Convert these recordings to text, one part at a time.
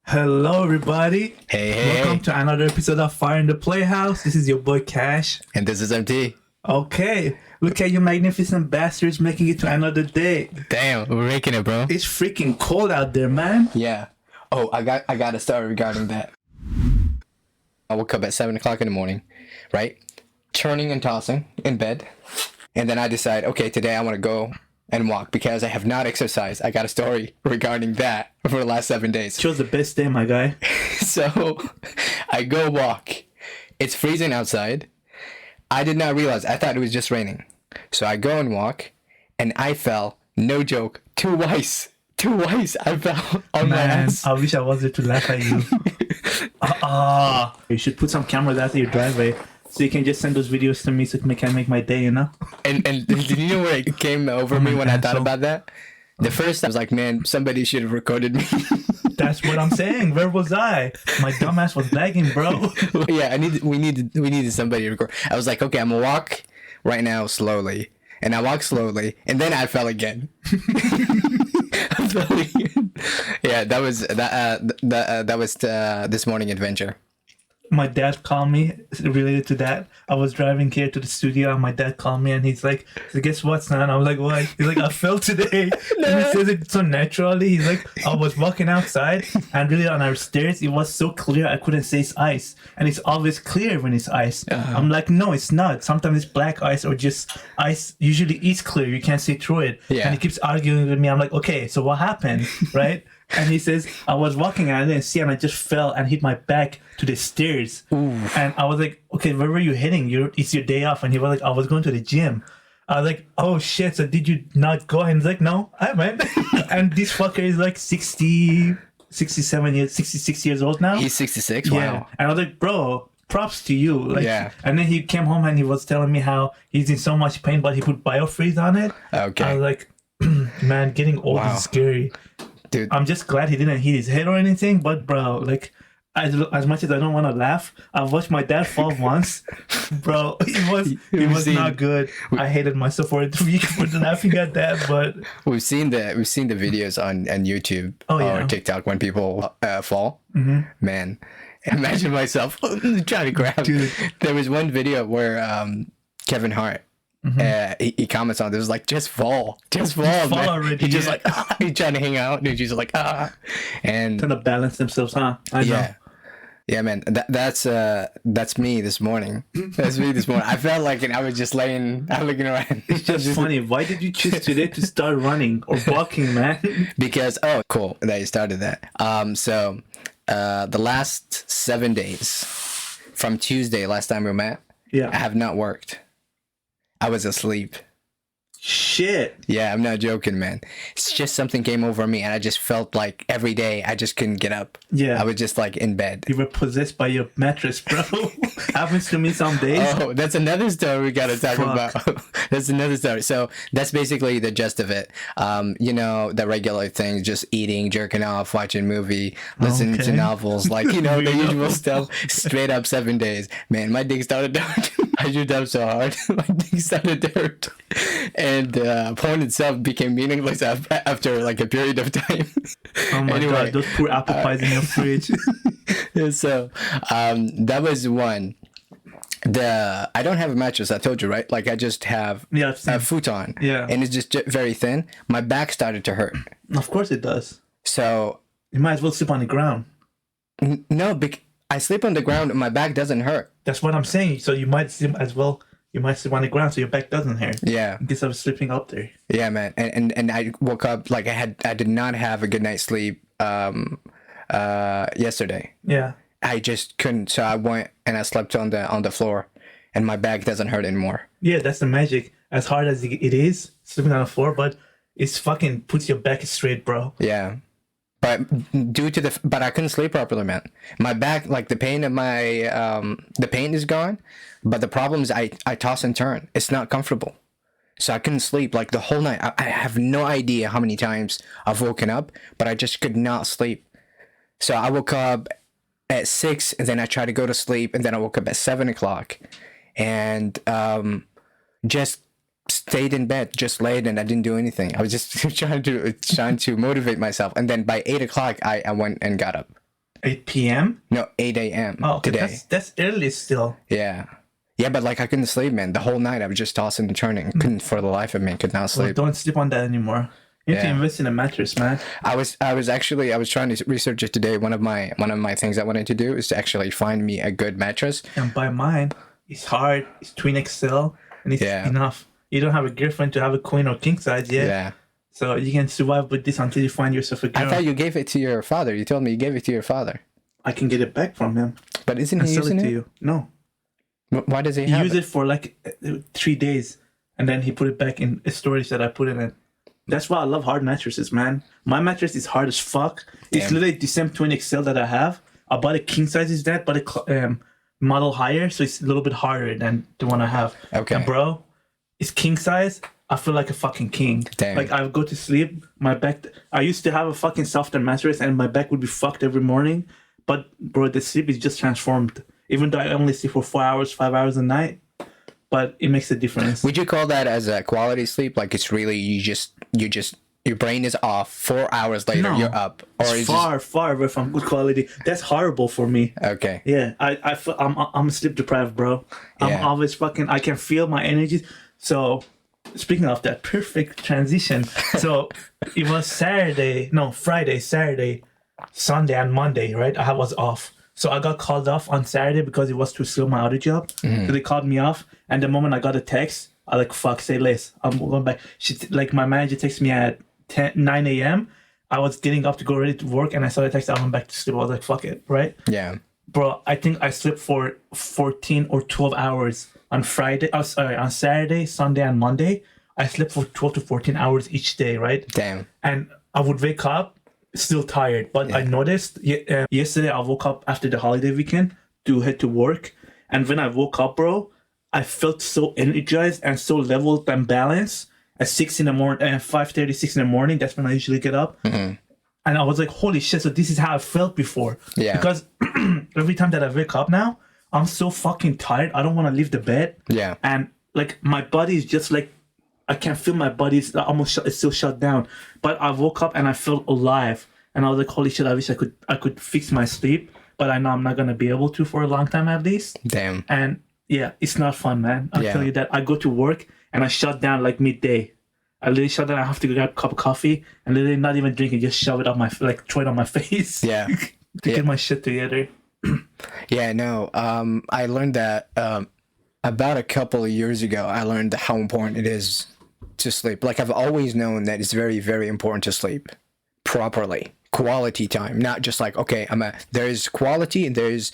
Hello, everybody. Hey. Welcome to another episode of Fire in the Playhouse. This is your boy Cash. And this is MT. Okay, look at you magnificent bastards making it to another day. Damn, we're making it, bro. It's freaking cold out there, man. Yeah. Oh, I got a story regarding that. I woke up at 7 o'clock in the morning, right? Turning and tossing in bed. And then I decide, okay, today I want to go and walk because I have not exercised. I got a story regarding that for the last 7 days. Chose the best day, my guy. So I go walk. It's freezing outside. I did not realize. I thought it was just raining. So I go and walk, and I fell. No joke. Twice. I fell on my ass. I wish I was there to laugh at you. You should put some cameras out of your driveway so you can just send those videos to me so it can make my day, you know? And did you know where it came over me when I thought about that? The first time I was like, man, somebody should have recorded me. That's what I'm saying. Where was I? My dumbass was lagging, bro. Yeah, we needed somebody to record. I was like, okay, I'm gonna walk right now slowly, and I walked slowly, and then I fell again. I fell again. Yeah, that was this morning adventure. My dad called me related to that. I was driving here to the studio and my dad called me and he's like, so guess what, son? I was like, what? He's like, I fell today. And he says it so naturally. He's like, I was walking outside and really on our stairs, it was so clear I couldn't say it's ice. And it's always clear when it's ice. I'm like, no, it's not. Sometimes it's black ice or just ice. Usually it's clear. You can't see through it. Yeah. And he keeps arguing with me. I'm like, okay, so what happened? Right? And he says, I was walking and I didn't see and I just fell and hit my back to the stairs. Ooh. And I was like, okay, where were you hitting? It's your day off. And he was like, I was going to the gym. I was like, oh shit, so did you not go? And he's like, no, I went. And this fucker is like 66 years old now. He's 66? Yeah. Wow. And I was like, bro, props to you. Like, yeah. And then he came home and he was telling me how he's in so much pain, but he put biofreeze on it. Okay. I was like, man, getting old is scary. Dude. I'm just glad he didn't hit his head or anything, but bro, like, as much as I don't want to laugh, I've watched my dad fall once. Bro, it was not good. I hated myself for laughing at that, but we've seen the videos on YouTube or TikTok when people fall. Mm-hmm. Man, imagine myself trying to grab. Dude. There was one video where Kevin Hart. Mm-hmm. He comments on this like just fall man. Already, he's just like he's trying to hang out and he's just like and trying to balance themselves, huh? I know. Yeah, man. That's me this morning. That's me this morning. I felt like I was just I'm looking around. It's just funny. Why did you choose today to start running or walking, man? Because cool that you started that. So the last 7 days from Tuesday last time we met, I have not worked. I was asleep. Shit. Yeah, I'm not joking, man. It's just something came over me and I just felt like every day I just couldn't get up. Yeah. I was just like in bed. You were possessed by your mattress, bro. Happens to me some days. Oh, that's another story we gotta talk about. That's another story. So that's basically the gist of it. The regular things, just eating, jerking off, watching movie, listening to novels, like, the usual stuff. Straight up 7 days. Man, my dick started to hurt. I used up so hard. My dick started to hurt. And porn itself became meaningless after like a period of time. Oh my god, those poor apple pies in your fridge. So that was one. I don't have a mattress, I told you, right? Like I just have a futon. Yeah. And it's just very thin. My back started to hurt. Of course it does. So you might as well sleep on the ground. No, I sleep on the ground and my back doesn't hurt. That's what I'm saying. So you might sleep as well. You might sleep on the ground so your back doesn't hurt. Yeah. Instead of sleeping up there. Yeah, man. And I woke up like I did not have a good night's sleep yesterday. Yeah. I just couldn't, so I went and I slept on the floor and my back doesn't hurt anymore. Yeah, that's the magic. As hard as it is sleeping on the floor, but it's fucking puts your back straight, bro. Yeah. But but I couldn't sleep properly, man. My back, like the pain of the pain is gone, but the problem is I toss and turn. It's not comfortable. So I couldn't sleep like the whole night. I have no idea how many times I've woken up, but I just could not sleep. So I woke up at 6 and then I tried to go to sleep and then I woke up at 7 o'clock and just stayed in bed, just laid, and I didn't do anything. I was just trying to motivate myself. And then by 8 o'clock, I went and got up. 8 p.m. No, 8 a.m. Oh, okay, today. that's early still. Yeah. Yeah, but like I couldn't sleep, man. The whole night I was just tossing and turning. Couldn't for the life of me, could not Well, sleep. don't sleep on that anymore. You need to Yeah. invest in a mattress, man. I was trying to research it today. One of my things I wanted to do is to actually find me a good mattress. And buy mine. It's hard. It's twin XL, and it's Yeah. enough. You don't have a girlfriend to have a queen or king size yet. Yeah. So you can survive with this until you find yourself a girl. I thought you gave it to your father. You told me you gave it to your father. I can get it back from him But isn't and he sell using it to it? you. No. Why does he He have used it? it for like 3 days, and then he put it back in a storage that I put it in. That's why I love hard mattresses, man. My mattress is hard as fuck. It's Damn. literally the same twin XL that I have. I bought a king size is that, but a model higher, so it's a little bit harder than the one I have. Okay. And bro, it's king size. I feel like a fucking king. Damn. Like I go to sleep, my back. I used to have a fucking softer mattress, and my back would be fucked every morning. But bro, the sleep is just transformed. Even though I only sleep for 4 hours, 5 hours a night, but it makes a difference. Would you call that as a quality sleep? Like it's really you just your brain is off. 4 hours later No. you're up, or It's is far away from good quality. That's horrible for me. okay. Yeah, I feel I'm sleep deprived, bro. I'm Yeah. always fucking. I can feel my energies. So, speaking of that, perfect transition. So it was Friday, Saturday, Sunday, and Monday. Right, I was off. So I got called off on Saturday because it was too slow my other job. So they called me off, and the moment I got a text, I like fuck, say less. I'm going back. My manager texted me at 9 a.m. I was getting up to go ready to work, and I saw the text. I went back to sleep. I was like, fuck it, right? Yeah. Bro, I think I slept for 14 or 12 hours on Friday. Oh, sorry, on Saturday, Sunday, and Monday. I slept for 12 to 14 hours each day, right? Damn. And I would wake up still tired. But I noticed yesterday I woke up after the holiday weekend to head to work. And when I woke up, bro, I felt so energized and so leveled and balanced at 6 in the morning, 5:30, 6 in the morning. That's when I usually get up. And I was like, holy shit, so this is how I felt before. Yeah. Because every time that I wake up now, I'm so fucking tired. I don't want to leave the bed. Yeah. And like my body is just like, I can feel my body is almost it's still shut down. But I woke up and I felt alive. And I was like, holy shit, I wish I could fix my sleep. But I know I'm not going to be able to for a long time at least. Damn. And yeah, it's not fun, man. I'll Yeah. tell you that. I go to work and I shut down like midday. I literally shut down. I have to go grab a cup of coffee and literally not even drink it, just shove it on my, like throw it on my face. Yeah. To get my shit together. Yeah, no. I learned that about a couple of years ago. I learned how important it is to sleep. Like I've always known that it's very, very important to sleep properly. Quality time, not just like okay, there's quality and there's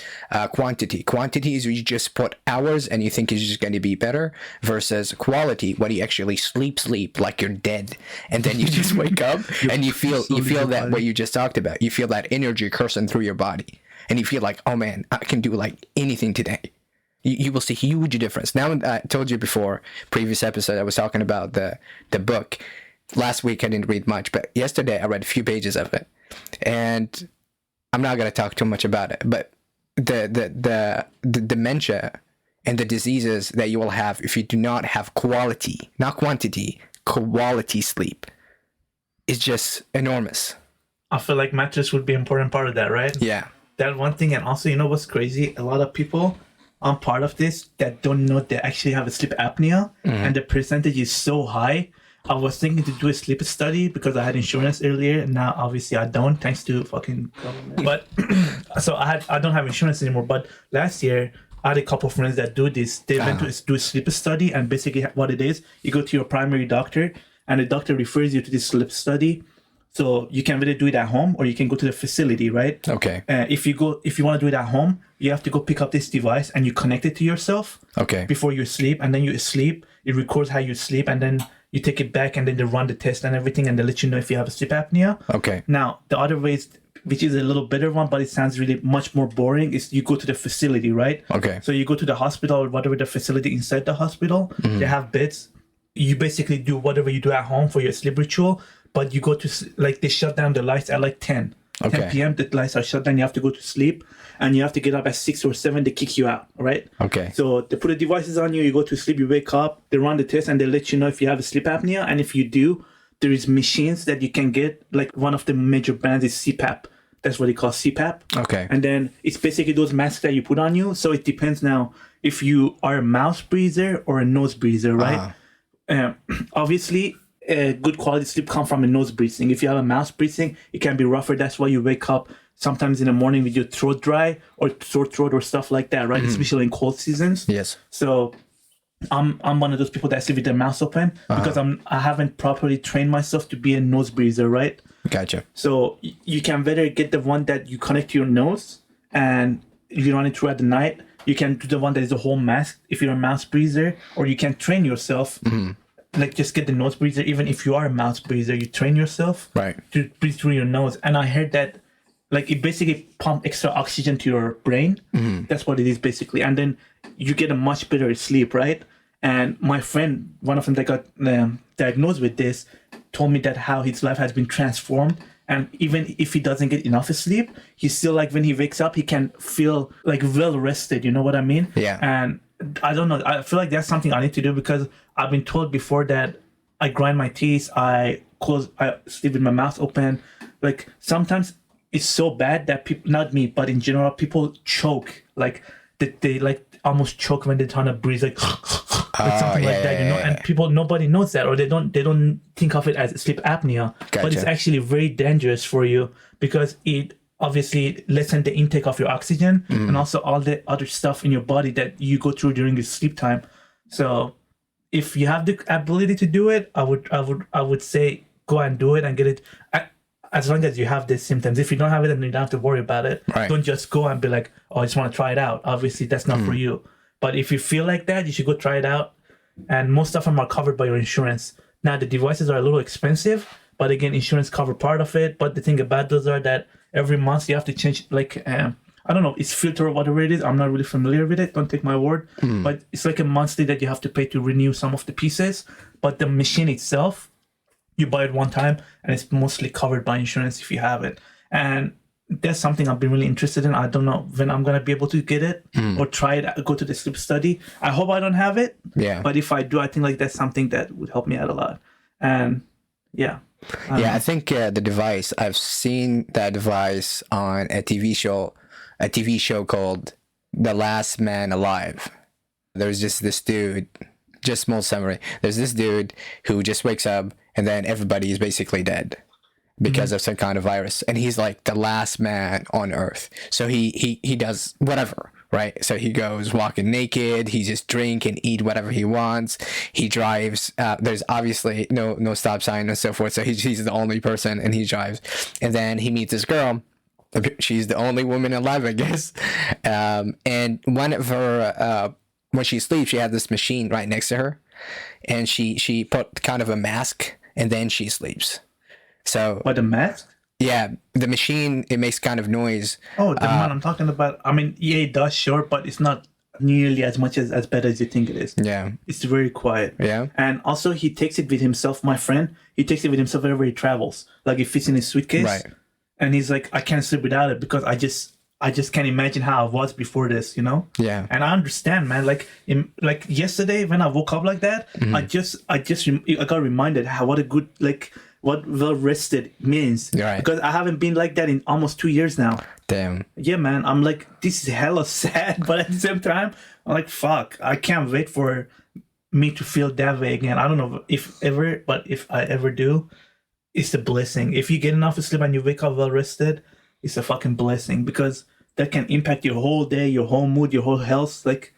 quantity. Quantity is you just put hours and you think it's just going to be better, versus quality when you actually sleep like you're dead, and then you just wake up and you feel that what you just talked about. You feel that energy coursing through your body, and you feel like, oh man, I can do like anything today. You will see huge difference. Now I told you before, previous episode, I was talking about the book. Last week I didn't read much, but yesterday I read a few pages of it. And I'm not going to talk too much about it, but the dementia and the diseases that you will have if you do not have quality, not quantity, quality sleep is just enormous. I feel like mattress would be an important part of that, right? Yeah. That one thing. And also, you know what's crazy? A lot of people on part of this that don't know they actually have a sleep apnea, and the percentage is so high. I was thinking to do a sleep study because I had insurance earlier, and now obviously I don't, thanks to fucking government. But so I don't have insurance anymore. But last year I had a couple of friends that do this. They went to do a sleep study, and basically what it is, you go to your primary doctor, and the doctor refers you to this sleep study. So you can really do it at home, or you can go to the facility, right? Okay. If you want to do it at home, you have to go pick up this device and you connect it to yourself. Okay. Before you sleep, and then you sleep. It records how you sleep, and then you take it back, and then they run the test and everything, and they let you know if you have a sleep apnea. Okay. Now, the other ways, which is a little better one, but it sounds really much more boring, is you go to the facility, right? Okay. So you go to the hospital or whatever the facility inside the hospital. They have beds. You basically do whatever you do at home for your sleep ritual, but you go to, like, they shut down the lights at like 10. Okay. 10 p.m. the lights are shut down. You have to go to sleep, and you have to get up at 6 or 7. They kick you out, right? Okay. So they put the devices on you. You go to sleep. You wake up. They run the test, and they let you know if you have a sleep apnea. And if you do, there is machines that you can get. Like one of the major brands is CPAP. That's what they call CPAP. Okay. And then it's basically those masks that you put on you. So it depends now if you are a mouth breather or a nose breather, right? Obviously, good quality sleep comes from a nose breathing. If you have a mouth breathing, it can be rougher. That's why you wake up sometimes in the morning with your throat dry or sore throat or stuff like that, right? Especially in cold seasons. Yes. So I'm one of those people that sleep with their mouth open because I haven't properly trained myself to be a nose breather, right? Gotcha. So you can better get the one that you connect to your nose and you run it throughout the night. You can do the one that is a whole mask if you're a mouth breather, or you can train yourself. Like just get the nose breather. Even if you are a mouth breather, you train yourself to breathe through your nose. And I heard that like it basically pump extra oxygen to your brain. That's what it is basically. And then you get a much better sleep, right? And my friend, one of them that got diagnosed with this, told me that how his life has been transformed. And even if he doesn't get enough sleep, he's still like when he wakes up, he can feel like well rested. You know what I mean? Yeah. And I don't know. I feel like that's something I need to do because I've been told before that I grind my teeth, I sleep with my mouth open. Like sometimes it's so bad that people, not me, but in general, people choke. Like they like almost choke when they're trying to breathe, like something like that, you know. And people, nobody knows that, or they don't think of it as sleep apnea. But it's actually very dangerous for you because it obviously lessen the intake of your oxygen and also all the other stuff in your body that you go through during your sleep time. So if you have the ability to do it, I would say go and do it and get it. As long as you have these symptoms. If you don't have it, then you don't have to worry about it. Right. Don't just go and be like, oh, I just want to try it out. Obviously, that's not for you. But if you feel like that, you should go try it out. And most of them are covered by your insurance. Now, the devices are a little expensive, but again, insurance cover part of it. But the thing about those are that every month you have to change, like, I don't know, it's filter or whatever it is. I'm not really familiar with it. Don't take my word. But it's like a monthly that you have to pay to renew some of the pieces. But the machine itself, you buy it one time and it's mostly covered by insurance if you have it. And that's something I've been really interested in. I don't know when I'm going to be able to get it or try it, go to the sleep study. I hope I don't have it. Yeah. But if I do, I think like that's something that would help me out a lot. And yeah. I think the device, I've seen that device on a TV show called The Last Man Alive. There's just this dude, just small summary. There's this dude who just wakes up and then everybody is basically dead because of some kind of virus. And he's like the last man on earth. So he does whatever, right? So he goes walking naked. He just drink and eat whatever he wants. He drives. There's obviously no stop sign and so forth. So he's the only person and he drives. And then he meets this girl. She's the only woman alive, I guess. And one of her, when she sleeps, she had this machine right next to her. And she put kind of a mask and then she sleeps. So What, the mask? yeah, the machine, it makes kind of noise. Oh, the one I'm talking about. I mean, yeah, it does, sure, but it's not nearly as much as bad as you think it is. Yeah. It's very quiet. Yeah. And also he takes it with himself, my friend. He takes it with himself wherever he travels. Like it fits in his suitcase. Right. And he's like, I can't sleep without it because I just can't imagine how I was before this, you know? Yeah. And I understand, man. Like yesterday when I woke up like that, I got reminded what well rested means. Right. Because I haven't been like that in almost 2 years now. Damn. Yeah, man. I'm like, this is hella sad, but at the same time, I'm like, fuck, I can't wait for me to feel that way again. I don't know if I ever do, it's a blessing. If you get enough sleep and you wake up well rested, it's a fucking blessing because that can impact your whole day, your whole mood, your whole health. Like,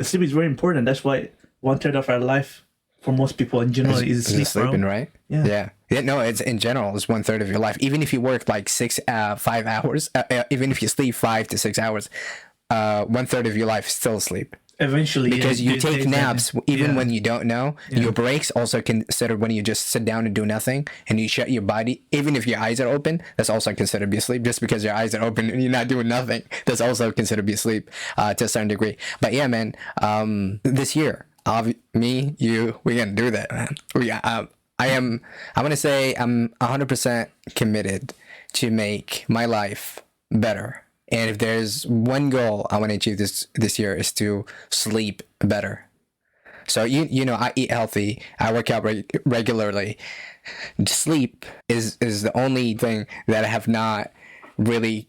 sleep is very important. That's why 1/3 of our life for most people in general is sleep, sleeping, bro. right? Yeah. No, it's in general, it's 1/3 of your life. Even if you work like 5 hours, even if you sleep 5 to 6 hours, 1/3 of your life is still sleep. Eventually, Because you take naps even when you don't know. Yeah. Your breaks also considered when you just sit down and do nothing and you shut your body. Even if your eyes are open, that's also considered to be asleep. Just because your eyes are open and you're not doing nothing, that's also considered to be asleep to a certain degree. But yeah, man, this year, me, you, we're gonna do that, man. I'm gonna say I'm 100% committed to make my life better. And if there's one goal I want to achieve this year is to sleep better. So you know, I eat healthy, I work out regularly. Sleep is the only thing that I have not really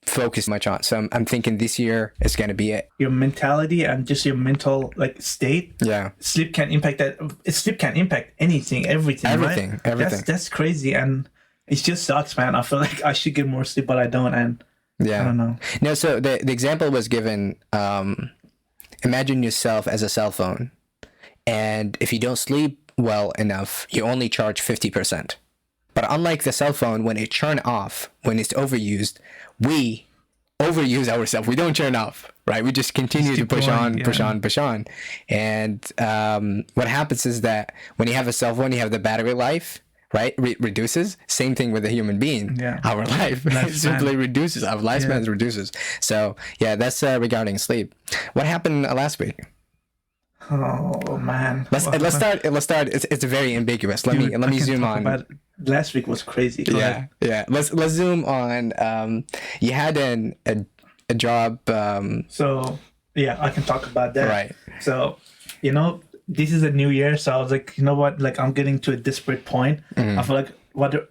focus much on. So I'm thinking this year is going to be it. Your mentality and just your mental like state. Yeah. Sleep can impact that. Sleep can impact anything, everything. Everything, right? everything. That's crazy, and it just sucks, man. I feel like I should get more sleep, but I don't, and Yeah. I don't know. No, so the example was given, imagine yourself as a cell phone, and if you don't sleep well enough, you only charge 50%. But unlike the cell phone, when it turn off, when it's overused, we overuse ourselves. We don't turn off, right? We just continue to push on, push on, push on. And what happens is that when you have a cell phone, you have the battery life, right? Reduces. Same thing with a human being. Yeah. Our life simply reduces. Our lifespan reduces. So yeah, that's regarding sleep. What happened last week? Oh man. Let's start. It's very ambiguous. Let me zoom on. Last week was crazy. Go ahead. Yeah. Let's zoom on. You had a job. So yeah, I can talk about that. Right. So, this is a new year, so I was like, you know what? Like, I'm getting to a desperate point. I feel like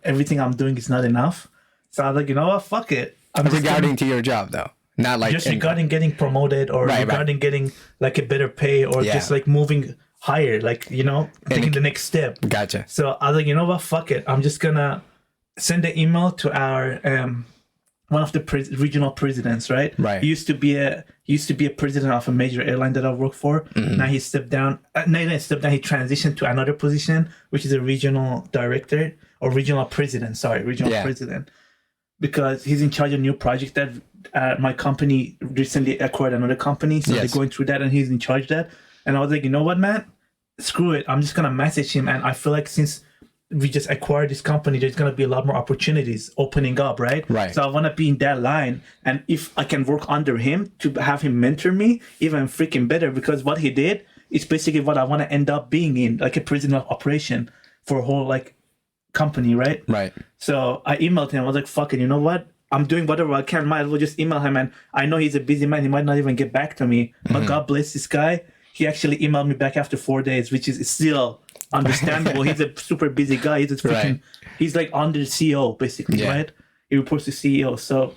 everything I'm doing is not enough. So I was like, you know what? Fuck it. Regarding to your job, though, not like just regarding getting promoted or regarding getting like a better pay or just like moving higher, like taking the next step. Gotcha. So I was like, you know what? Fuck it. I'm just gonna send an email to our one of the regional presidents, right? Right. He used to be a president of a major airline that I work for. Now he stepped down. No, he didn't step down. He transitioned to another position, which is a regional director or regional president. Sorry, regional president, because he's in charge of a new project that my company recently acquired another company. So they're going through that, and he's in charge of that. And I was like, you know what, man? Screw it. I'm just gonna message him, and I feel like since we just acquired this company, there's going to be a lot more opportunities opening up, right? Right. So I want to be in that line. And if I can work under him to have him mentor me, even freaking better, because what he did is basically what I want to end up being in, like a president of operation for a whole like company, right? Right. So I emailed him. I was like, fuck it, you know what? I'm doing whatever I can. Might as well just email him. And I know he's a busy man. He might not even get back to me. But God bless this guy. He actually emailed me back after 4 days, which is still understandable. He's a super busy guy. He's a freaking, he's like under the CEO basically, right? He reports to CEO. So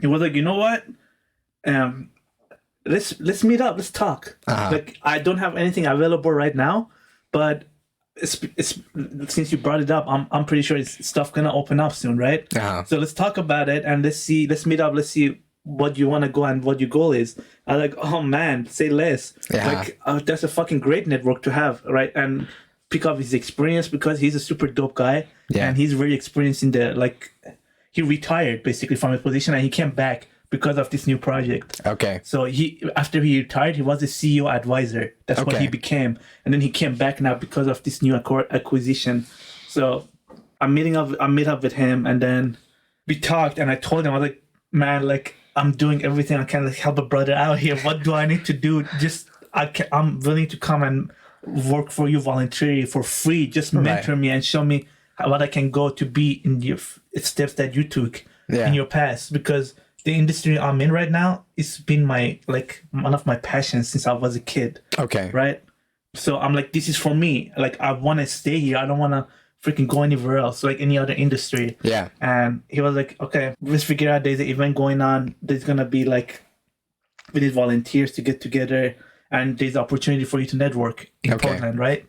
he was like, you know what? Let's meet up. Let's talk. Like I don't have anything available right now, but it's since you brought it up, I'm pretty sure it's stuff gonna open up soon, right? So let's talk about it and let's meet up. Let's see what you want to go and what your goal is. I'm like, oh man, say less. Like that's a fucking great network to have, right? And pick up his experience because he's a super dope guy and he's very experienced in the he retired basically from his position and he came back because of this new project. Okay. So after he retired, he was a CEO advisor. That's what he became, and then he came back now because of this new acquisition. So I meet up with him, and then we talked, and I told him, I was like, man, like I'm doing everything I can to help a brother out here. What do I need to do? I'm willing to come and work for you voluntarily for free. Just mentor me and show me what I can go to be in your steps that you took in your past, because the industry I'm in right now, it's been one of my passions since I was a kid. Okay. Right? So I'm like, this is for me. Like I want to stay here. I don't want to freaking go anywhere else, like any other industry. Yeah. And he was like, okay, let's figure out there's an event going on. There's going to be we need volunteers to get together, and there's opportunity for you to network in Portland, right?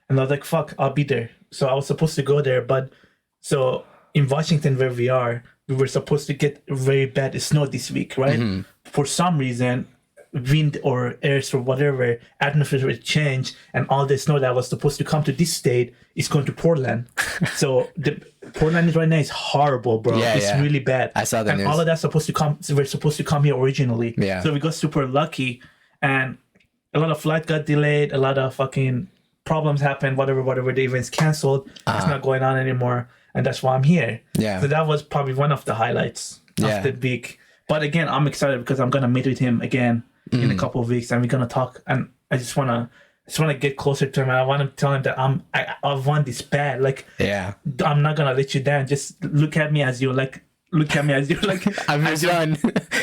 And I was like, fuck, I'll be there. So I was supposed to go there, but so in Washington where we are, we were supposed to get very bad snow this week, right? For some reason, wind or air or whatever, atmosphere change, and all the snow that was supposed to come to this state is going to Portland. So Portland right now is horrible, bro. It's really bad. I saw that news. All of that's supposed to come. We're supposed to come here originally. Yeah. So we got super lucky, and a lot of flight got delayed. A lot of fucking problems happened. Whatever. The event's canceled. It's not going on anymore, and that's why I'm here. Yeah. So that was probably one of the highlights of the week. But again, I'm excited because I'm gonna meet with him again in a couple of weeks, and we're gonna talk. And I just wanna get closer to him, and I want to tell him that I want this bad. Like, I'm not gonna let you down. Just look at me as you like. I'm your son.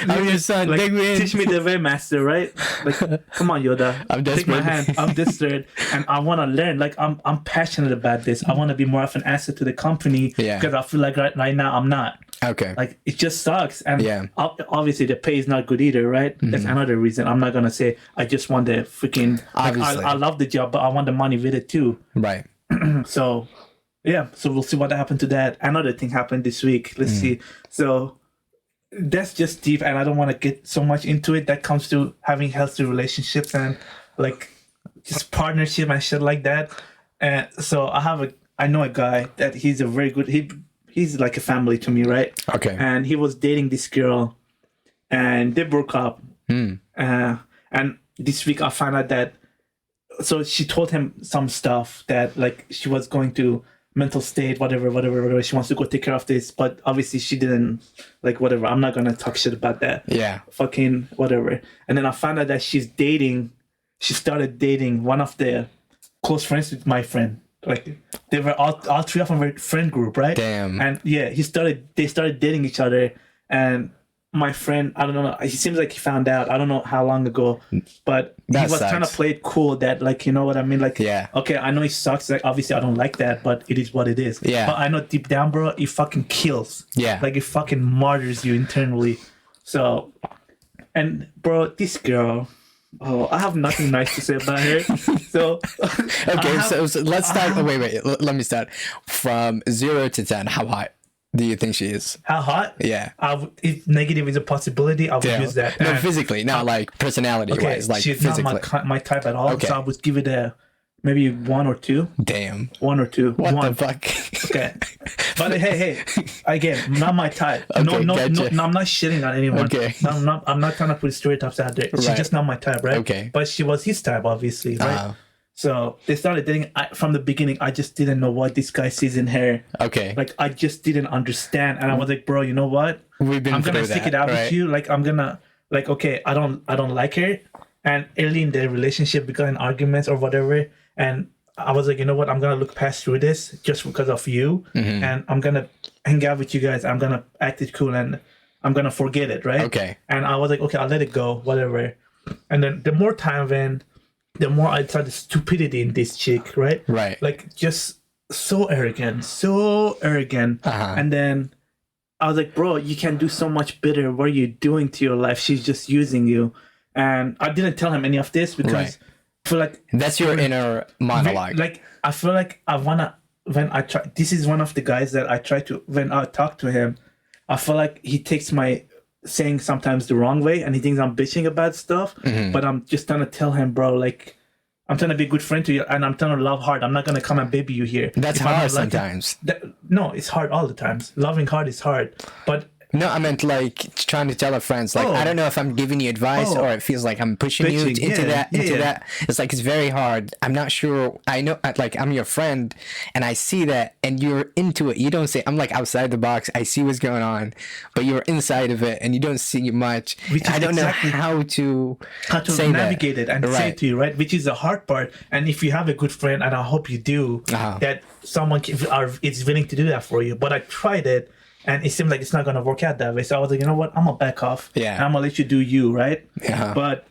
I'm your son. Like, teach me the way, master. Right? Like, come on, Yoda. I'm desperate. Take my hand. I'm desperate, and I want to learn. Like, I'm passionate about this. I want to be more of an asset to the company because I feel like right now I'm not. Okay. Like it just sucks, and Yeah. obviously the pay is not good either, right? That's another reason. I'm not gonna say I just want the freaking. Like, Obviously. I love the job, but I want the money with it too. Right. So, yeah. So we'll see what happened to that. Another thing happened this week. Let's see. So that's just deep, and I don't want to get so much into it. That comes to having healthy relationships and like just partnership and shit like that. And so I know a guy that he's a very good. He's like a family to me, right? Okay. And he was dating this girl, and they broke up. And this week I found out that. So she told him some stuff that like she was going to mental state, whatever. She wants to go take care of this, but obviously she didn't, like, whatever. I'm not gonna talk shit about that. Yeah. Fucking whatever. And then I found out that she started dating one of the close friends with my friend. Like they were all three of them were friend group, right? Damn. And yeah, they started dating each other, and my friend, I don't know, he seems like he found out. I don't know how long ago, but That he was trying to sucks. play it cool that, like, you know what I mean? Like, Yeah. okay, I know he sucks. Like, obviously, I don't like that, but it is what it is. Yeah. But I know deep down, bro, it fucking kills. Yeah. Like, it fucking martyrs you internally. So, and bro, this girl, oh, I have nothing nice to say about her. So, Okay, so let's start. Wait. Let me start from 0 to 10. How hot do you think she is? how hot? Yeah. If negative is a possibility, I would Yeah. use that. No, And- physically, not like personality okay, wise. Like she's physically. not my type at all. Okay. So I would give it a maybe 1 or 2. Damn. 1 or 2. What One. the fuck? Okay. But hey, again, not my type. No, Okay, gotcha. I'm not shitting on anyone. Okay. No, I'm not trying to put stereotypes out there. She's Right. just not my type, right? Okay. But she was his type, obviously, right? Uh-huh. So they started dating. From the beginning, I just didn't know what this guy sees in her. Okay. Like, I just didn't understand. And I was like, bro, you know what? We've been I'm gonna through stick that, it out right? with you. Like, I'm gonna, like, okay, I don't like her. And early in the relationship, we got in arguments or whatever. And I was like, you know what? I'm gonna look past through this just because of you, Mm-hmm. and I'm gonna hang out with you guys. I'm gonna act it cool, and I'm gonna forget it, right? Okay. And I was like, okay, I'll let it go, whatever. And then the more time went, the more I saw the stupidity in this chick, right? Right. Like, just so arrogant. Uh-huh. And then I was like, bro, you can do so much better. What are you doing to your life? She's just using you. And I didn't tell him any of this because Right. I feel like That's your inner monologue. like I feel like I wanna when I try. This is one of the guys that I try to when I talk to him. I feel like he takes my saying sometimes the wrong way, and he thinks I'm bitching about stuff. But I'm just trying to tell him, bro, like, I'm trying to be a good friend to you, and I'm trying to love hard. I'm not gonna come and baby you here. That's If I don't hard like it- sometimes. no, it's hard all the times. Loving hard is hard, but No, I meant like trying to tell our friends, like, Oh. I don't know if I'm giving you advice Oh. or it feels like I'm pushing you Bitching, into yeah, into yeah. that. It's like, it's very hard. I'm not sure. I know, like, I'm your friend and I see that and you're into it. You don't say, I'm like outside the box. I see what's going on, but you're inside of it and you don't see much. Which is I don't exactly know how to say navigate that. it and say Right. it to you, right? Which is the hard part. And if you have a good friend, and I hope you do, Uh-huh. that someone is willing to do that for you. But I tried it, and it seemed like it's not gonna work out that way. So I was like, you know what? I'm gonna back off. Yeah. And I'm gonna let you do you, right? Yeah. But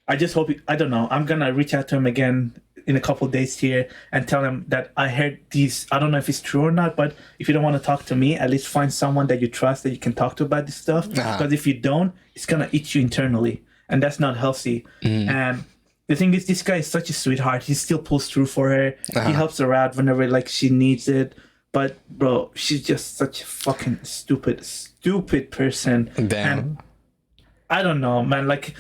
I just hope. I don't know. I'm gonna reach out to him again in a couple days here and tell him that I heard these. I don't know if it's true or not, but if you don't want to talk to me, at least find someone that you trust that you can talk to about this stuff. Because if you don't, it's gonna eat you internally, and that's not healthy. And the thing is, this guy is such a sweetheart. He still pulls through for her. He helps her out whenever like she needs it. But bro, she's just such a fucking stupid person. Damn. And I don't know, man. Like,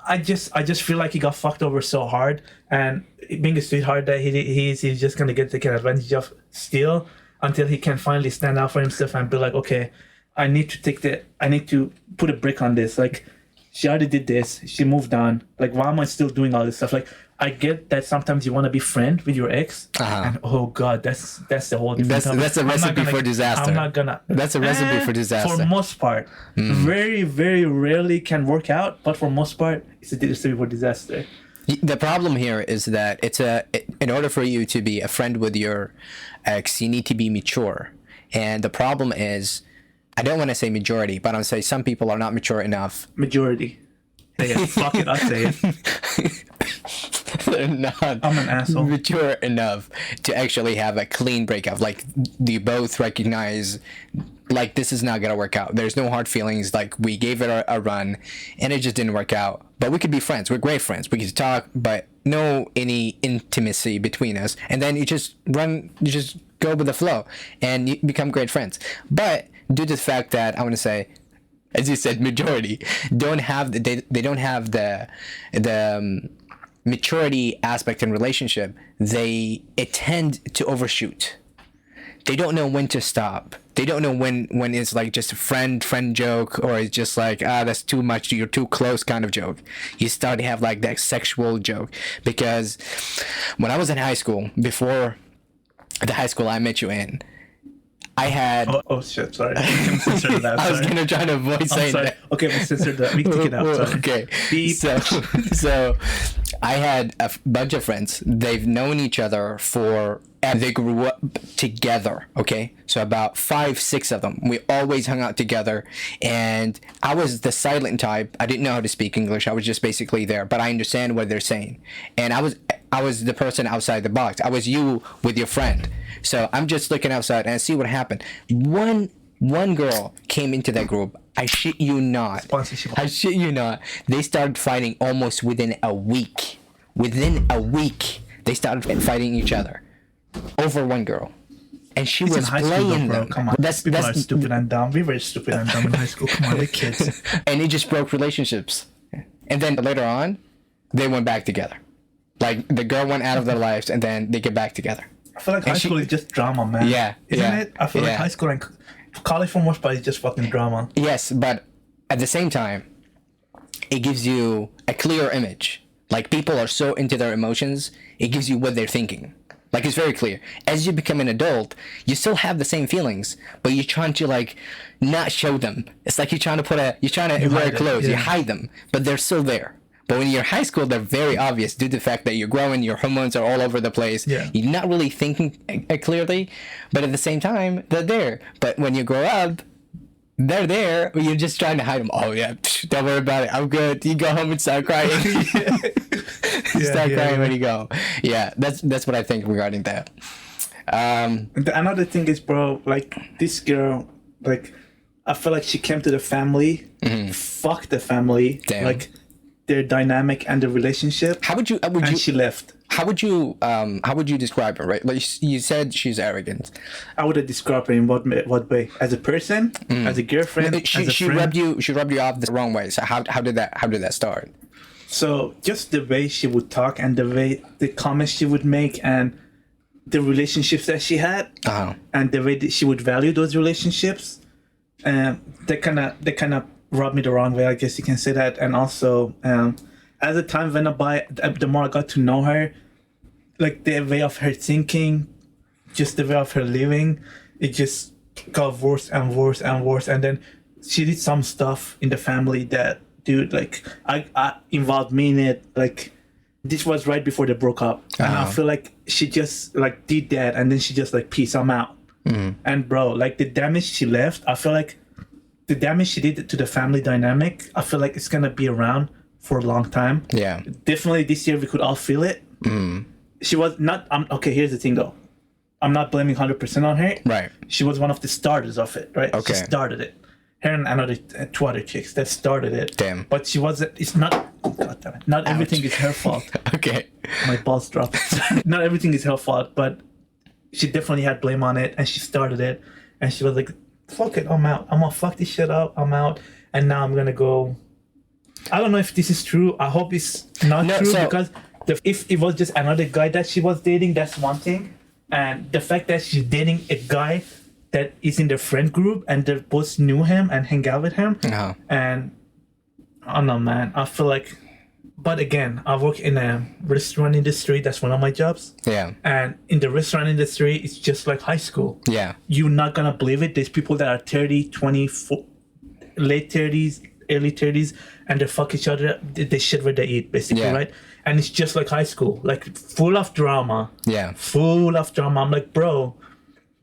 I just feel like he got fucked over so hard, and being a sweetheart that he's just gonna get taken advantage of still until he can finally stand out for himself and be like, okay, I need to put a break on this. Like, she already did this. She moved on. Like, why am I still doing all this stuff? Like, I get that sometimes you want to be friend with your ex, and oh god, that's the whole. That's different a I'm not recipe gonna- for disaster. I'm not gonna. That's a recipe for disaster. For most part, very very rarely can work out, but for most part, it's a recipe for disaster. The problem here is that in order for you to be a friend with your ex, you need to be mature. And the problem is, I don't want to say majority, but I'll say some people are not mature enough. Majority. Yeah, fuck it, I'll say it. they're not I'm an asshole. mature enough to actually have a clean breakup. Like, you both recognize, like, this is not gonna work out. There's no hard feelings. Like, we gave it a run, and it just didn't work out. But we could be friends. We're great friends. We could talk, but no any intimacy between us. And then you just go with the flow, and you become great friends. But due to the fact that, I want to say, as you said, majority don't have they don't have the maturity aspect in relationship. They tend to overshoot. They don't know when to stop. They don't know when it's like just a friend joke, or it's just like, that's too much, you're too close kind of joke. You start to have like that sexual joke. Because when I was in high school, before the high school I met you in, I had... Oh shit, sorry. I'm censor that. I was going to try to avoid saying that. Okay, we'll censor that. We can take it out. Sorry. Okay. Beep. So I had a bunch of friends. They've known each other and they grew up together, okay? So about 5-6 of them. We always hung out together, and I was the silent type. I didn't know how to speak English. I was just basically there, but I understand what they're saying. And I was the person outside the box. I was you with your friend. So I'm just looking outside and see what happened. One girl came into that group. I shit you not. I shit you not. They started fighting almost within a week. Within a week, they started fighting each other over one girl, and she was playing them. Come on, people are stupid and dumb. We were stupid and dumb in high school. Come on, we're kids. And it just broke relationships. And then later on, they went back together. Like, the girl went out of their lives, and then they get back together. I feel like high school is just drama, man. Yeah, isn't it? I feel like high school and college for most part is just fucking drama. Yes, but at the same time, it gives you a clear image. Like, people are so into their emotions, it gives you what they're thinking. Like, it's very clear. As you become an adult, you still have the same feelings, but you're trying to, like, not show them. It's like you're trying to wear clothes. You hide them, but they're still there. But when you're in high school, they're very obvious due to the fact that you're growing, your hormones are all over the place. Yeah. You're not really thinking clearly, but at the same time, they're there. But when you grow up, they're there, but you're just trying to hide them. Oh, yeah, don't worry about it. I'm good. You go home and start crying. Start crying when you go. Yeah, that's what I think regarding that. Another thing is, bro, like, this girl, like, I feel like she came to the family, fuck the family. Damn. Like, their dynamic and the relationship. How would you she left. How would you describe her, right? Like, you said she's arrogant. I would have described her in what way? As a person, as a girlfriend, as a she friend. rubbed you off the wrong way. So how did that start? So just the way she would talk and the comments she would make and the relationships that she had, and the way that she would value those relationships, they kind of rubbed me the wrong way, I guess you can say that. And also, as the time went by, the more I got to know her, like, the way of her thinking, just the way of her living, it just got worse and worse and worse. And then she did some stuff in the family that, dude, like, I involved me in it. Like, this was right before they broke up, and I feel like she just, like, did that, and then she just, like, peace, I'm out. And bro, like, the damage she left, I feel like the damage she did to the family dynamic, I feel like it's gonna be around for a long time. Yeah, definitely this year we could all feel it. She was not. Okay, here's the thing though. I'm not blaming 100% on her. Right. She was one of the starters of it. Right. Okay. She started it. Her and another 2 other chicks that started it. Damn. But she wasn't. It's not. God damn it. Not everything is her fault. Okay. My balls dropped. Not everything is her fault, but she definitely had blame on it, and she started it, and she was like, "Fuck it, I'm out. I'm gonna fuck this shit up. I'm out." And now I'm gonna go. I don't know if this is true. I hope it's not true, because if it was just another guy that she was dating, that's one thing. And the fact that she's dating a guy that is in the friend group and they both knew him and hang out with him. And I don't know, man. I feel like, but again, I work in a restaurant industry. That's one of my jobs. Yeah. And in the restaurant industry, it's just like high school. Yeah. You're not gonna believe it. There's people that are 30, 24, late 30s, early 30s, and they fuck each other. They shit where they eat, basically, right? And it's just like high school, like full of drama. Yeah. Full of drama. I'm like, bro,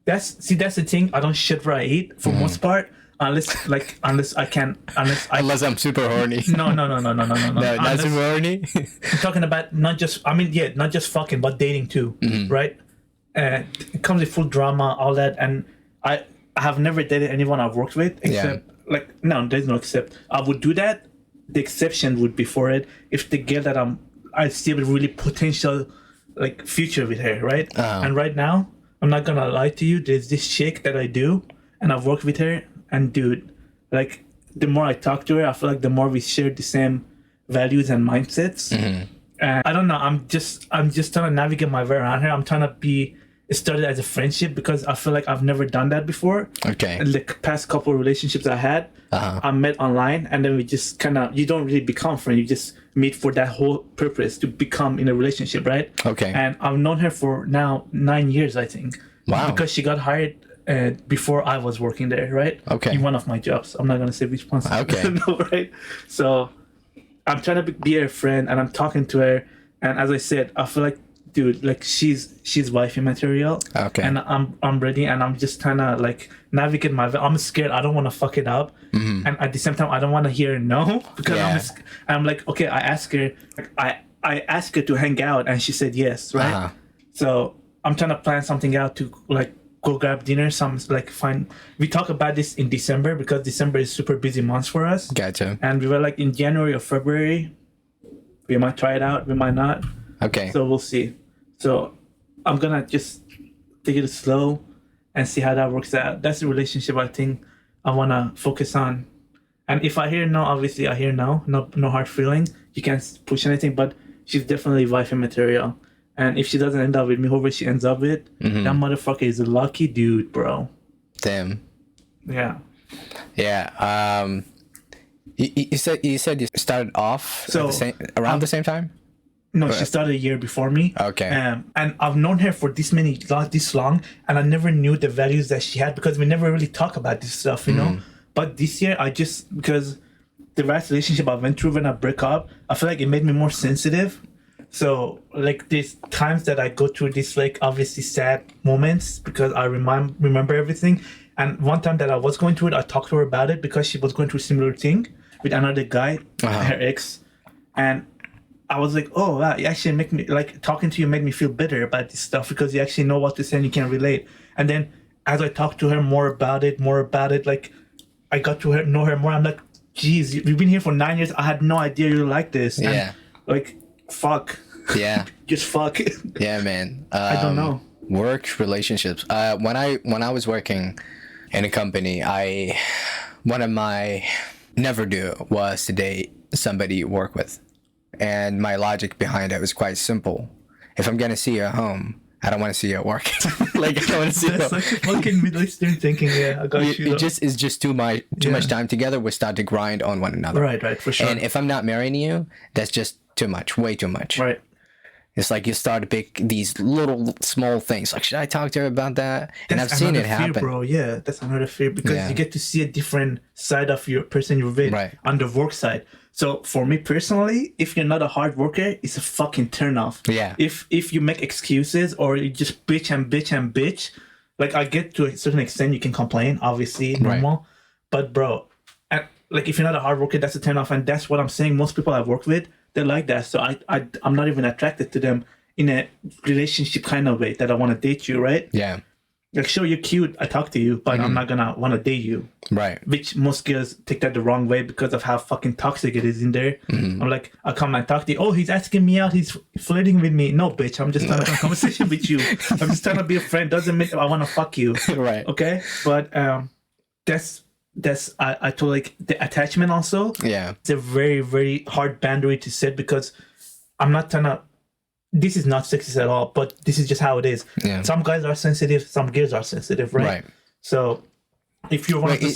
that's the thing. I don't shit where I eat for most part. unless I can, Unless I'm super horny. no, No, not unless, super horny. I'm talking about not just, not just fucking, but dating too, right? It comes with full drama, all that, and I have never dated anyone I've worked with except no, there's no except. I would do that. The exception would be for it if the girl that I see a really potential like future with her, right? And right now, I'm not gonna lie to you. There's this chick that I do, and I've worked with her, and dude, like the more I talk to her, I feel like the more we share the same values and mindsets. And I don't know. I'm just trying to navigate my way around her. I'm trying to be. It started as a friendship because I feel like I've never done that before. Okay. And the past couple of relationships I had, I met online, and then we just kind of, you don't really become friends. You just meet for that whole purpose to become in a relationship, right? Okay. And I've known her for now 9 years, I think. Wow. Because she got hired before I was working there, right? Okay. In one of my jobs. I'm not going to say which one. Okay. No, right? So I'm trying to be her friend, and I'm talking to her. And as I said, I feel like, dude, like she's wifey material. Okay. And I'm ready, and I'm just trying to like navigate my. I'm scared. I don't want to fuck it up, and at the same time, I don't want to hear no because I'm like, okay. I asked her, like, I asked her to hang out, and she said yes, right? So I'm trying to plan something out to like go grab dinner. Some like find. We talk about this in December because December is super busy month for us. Gotcha. And we were like in January or February. We might try it out. We might not. Okay. So we'll see. So I'm gonna just take it slow and see how that works out. That's the relationship I think I wanna focus on. And if I hear no, obviously I hear no. No hard feeling. You can't push anything, but she's definitely wifey material. And if she doesn't end up with me, whoever she ends up with, that motherfucker is a lucky dude, bro. Damn. Yeah. Yeah. You said you started off around the same time? No, she started a year before me. Okay. And I've known her for this long, and I never knew the values that she had because we never really talk about this stuff, you know. But this year, because the last relationship I went through when I broke up, I feel like it made me more sensitive. So like there's times that I go through these like obviously sad moments because I remember everything. And one time that I was going through it, I talked to her about it because she was going through a similar thing with another guy, her ex, and I was like, oh, wow, you actually make me, like, talking to you made me feel better about this stuff because you actually know what to say and you can relate. And then as I talked to her more about it, like, I got to know her more. I'm like, geez, we've been here for 9 years. I had no idea you like this. Yeah. And, like, fuck. Yeah. Just fuck. Yeah, man. I don't know. Work relationships. When I was working in a company, one of my never do was to date somebody you work with. And my logic behind it was quite simple. If I'm gonna see you at home, I don't want to see you at work. Like I don't want to see That's like fucking Middle Eastern thinking. Yeah, I got you. It's just too much time together. We start to grind on one another. Right, for sure. And if I'm not marrying you, that's just too much, way too much. Right. It's like you start to pick these little small things. Like, should I talk to her about that? And I've seen it happen, fear, bro. Yeah, that's another fear because you get to see a different side of your person you're with on the work side. So for me personally, if you're not a hard worker, it's a fucking turnoff. Yeah. If you make excuses or you just bitch, like I get to a certain extent you can complain, obviously normal, but bro, like if you're not a hard worker, that's a turnoff, and that's what I'm saying. Most people I work with, they're like that. So I'm not even attracted to them in a relationship kind of way that I want to date you, right? Yeah. Like, sure, you're cute. I talk to you, but I'm not gonna want to date you. Right. Which most girls take that the wrong way because of how fucking toxic it is in there. I'm like, I come and talk to you. Oh, he's asking me out. He's flirting with me. No, bitch. I'm just trying to have a conversation with you. I'm just trying to be a friend. Doesn't mean I want to fuck you. Right. Okay. But that's I told like the attachment also. Yeah. It's a very, very hard boundary to set because I'm not trying to. This is not sexist at all, but this is just how it is. Yeah. Some guys are sensitive, some girls are sensitive, right? Right. So if you're one of the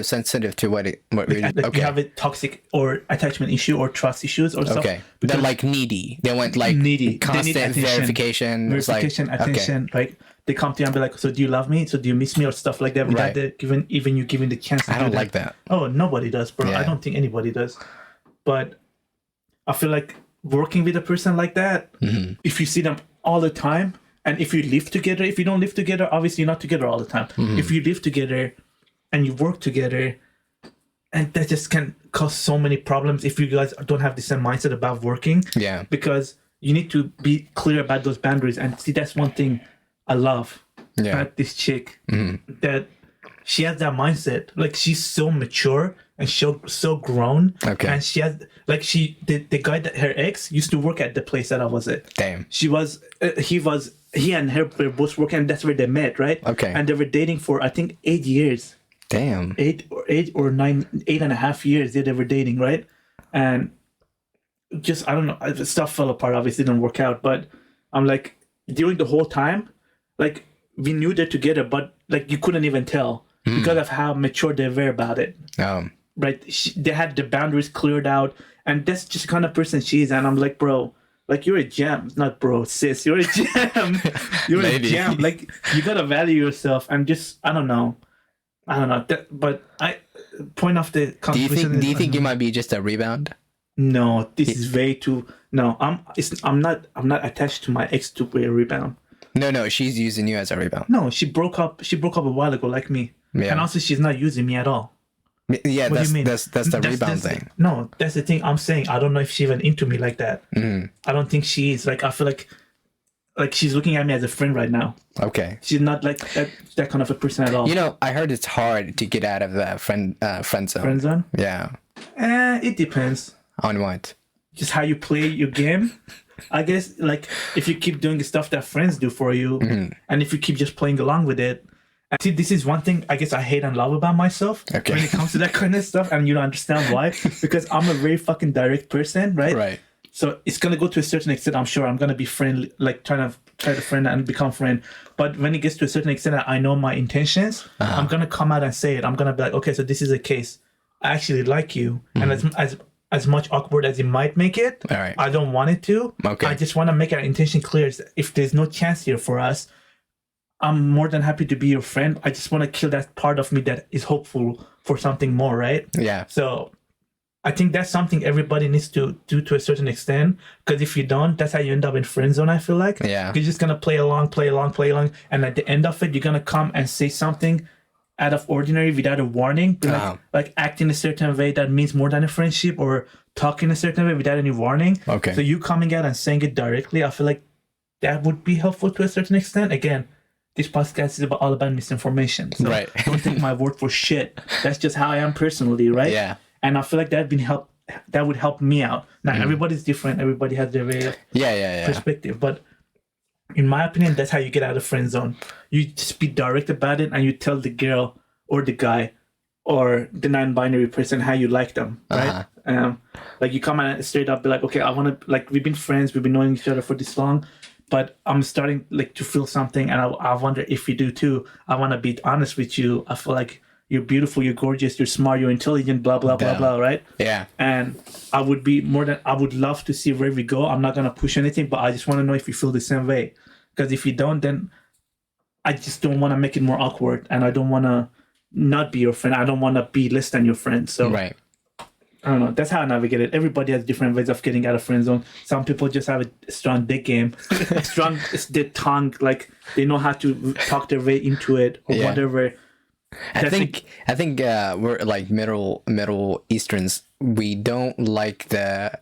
sensitive to what you have a toxic or attachment issue or trust issues or stuff. Okay. They're like needy. They want like needy. Constant they need verification. Attention. Like they come to you and be like, so do you love me? So do you miss me or stuff like that? Without even you giving the chance to I don't like that. Oh, nobody does, bro. Yeah. I don't think anybody does. But I feel like working with a person like that, if you see them all the time, and if you live together, if you don't live together, obviously you're not together all the time. If you live together, and you work together, and that just can cause so many problems if you guys don't have the same mindset about working. Yeah. Because you need to be clear about those boundaries. And see, that's one thing I love about this chick, that she has that mindset. Like, she's so mature and so grown. Okay. And she has, like, the guy that her ex used to work at the place that I was at. Damn. He and her were both working, and that's where they met, right? Okay. And they were dating for, I think, 8 years. Damn. 8.5 years they were dating, right? And just, I don't know, stuff fell apart, obviously didn't work out, but I'm like, during the whole time, like, we knew they're together, but like, you couldn't even tell because of how mature they were about it. Right? They had the boundaries cleared out, and that's just the kind of person she is. And I'm like, bro, like, you're a gem. Not bro, sis, you're a gem. You're a gem. Like, you gotta value yourself, and just, I don't know. But point of the conversation. Do you think you might be just a rebound? No, this is way too. No, I'm not attached to my ex to be a rebound. No, she's using you as a rebound. No, she broke up a while ago, like me. Yeah. And also, she's not using me at all. Yeah, what do you mean? That's the rebound thing. No, that's the thing I'm saying. I don't know if she's even into me like that. I don't think she is. Like, I feel like she's looking at me as a friend right now. Okay. She's not like that kind of a person at all. You know, I heard it's hard to get out of that friend zone. Friend zone? Yeah. It depends. On what? Just how you play your game. I guess, like, if you keep doing the stuff that friends do for you, and if you keep just playing along with it. And see, this is one thing I guess I hate and love about myself when it comes to that kind of stuff, and you don't understand why. Because I'm a very fucking direct person, right? Right. So it's gonna go to a certain extent. I'm sure I'm gonna be friendly, like try to friend and become friend. But when it gets to a certain extent, I know my intentions. I'm gonna come out and say it. I'm gonna be like, okay, so this is a case. I actually like you, and as much awkward as it might make it, all right, I don't want it to. Okay. I just want to make our intention clear. If there's no chance here for us, I'm more than happy to be your friend. I just want to kill that part of me that is hopeful for something more, right? Yeah. So I think that's something everybody needs to do to a certain extent. Because if you don't, that's how you end up in friend zone, I feel like. Yeah. You're just going to play along. And at the end of it, you're going to come and say something out of ordinary without a warning. Like act in a certain way that means more than a friendship, or talk in a certain way without any warning. Okay. So you coming out and saying it directly, I feel like that would be helpful to a certain extent. Again, this podcast is all about misinformation. So right. Don't take my word for shit. That's just how I am personally, right? Yeah. And I feel like that would help me out. Now everybody's different. Everybody has their way of perspective. But in my opinion, that's how you get out of friend zone. You just be direct about it, and you tell the girl or the guy or the non-binary person how you like them, right? Like, you come out and straight up be like, okay, I want to, like, we've been friends, we've been knowing each other for this long, but I'm starting, like, to feel something, and I wonder if you do too. I want to be honest with you. I feel like you're beautiful, you're gorgeous, you're smart, you're intelligent, blah, blah, blah, blah, right? Yeah. And I would love to see where we go. I'm not going to push anything, but I just want to know if you feel the same way. Because if you don't, then I just don't want to make it more awkward, and I don't want to not be your friend. I don't want to be less than your friend. So right. I don't know. That's how I navigate it. Everybody has different ways of getting out of friend zone. Some people just have a strong dick game, strong their tongue, like they know how to talk their way into it or whatever. I think we're like Middle Easterns. We don't like to